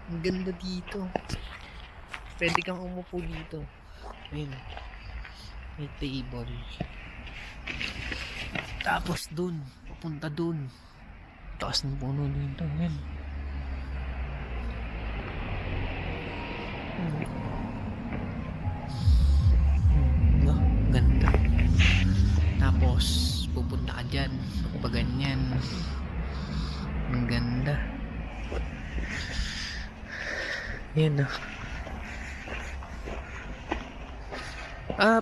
Ang ganda dito. Pwede kang umupo dito. Ayun. May table. Tapos dun. Papunta dun. Taas ng puno dito. Ayun. Ganda. Tapos pupunta ka dyan. Pa ganyan. Ang ganda. Yan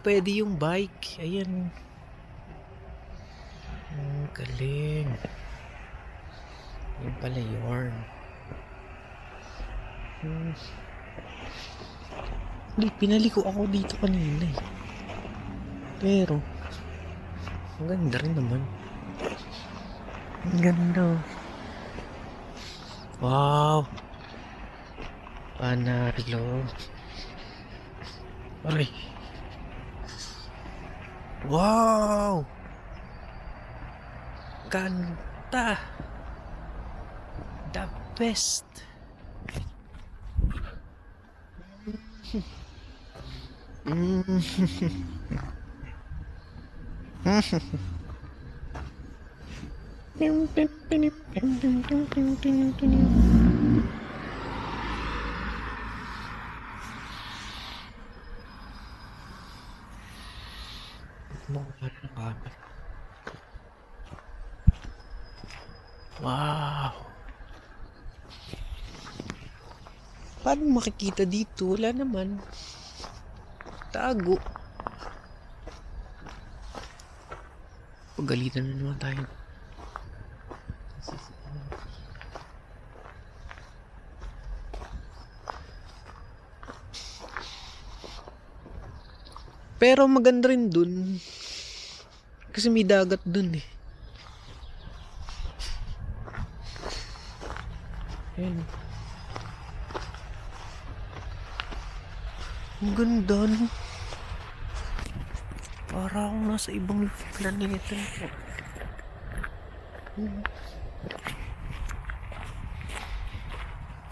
pwede yung bike. Ayan. Galing. Yan pala yarn. Hindi, pinaliko ako dito kanina eh. Pero ang ganda rin naman. Ang ganda. Wow. Panarlo. Aray. Wow. Ganda. The best. Wow. Paano makikita dito? Wala naman. Tago. Pagalitan na naman tayo. Pero maganda rin dun. Kasi may dagat dun eh. Ayan. Ang ganda no. Para akong nasa ibang planeta.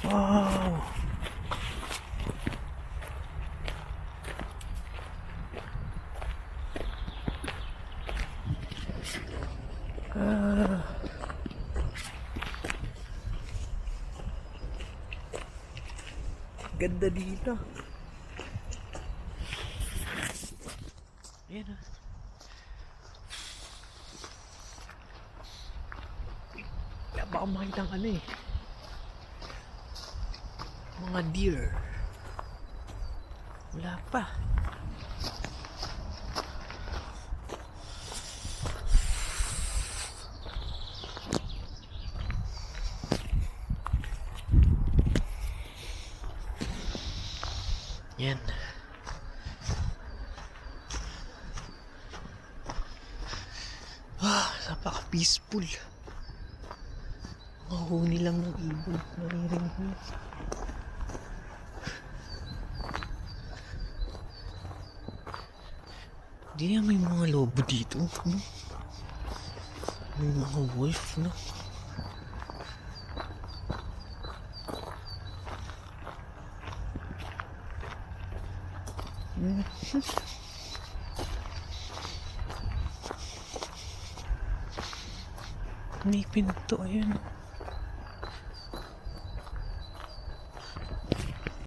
Wow. Ganda dito. Ayan ah. Wala pa akong makitang ano eh. Mga deer. Wala pa. Yan. Napaka-peaceful. Mahuni lang ng ibon. Naririnig mo. Hindi na may mga lobo dito. No? May mga wolf, no? May pinto, ayun.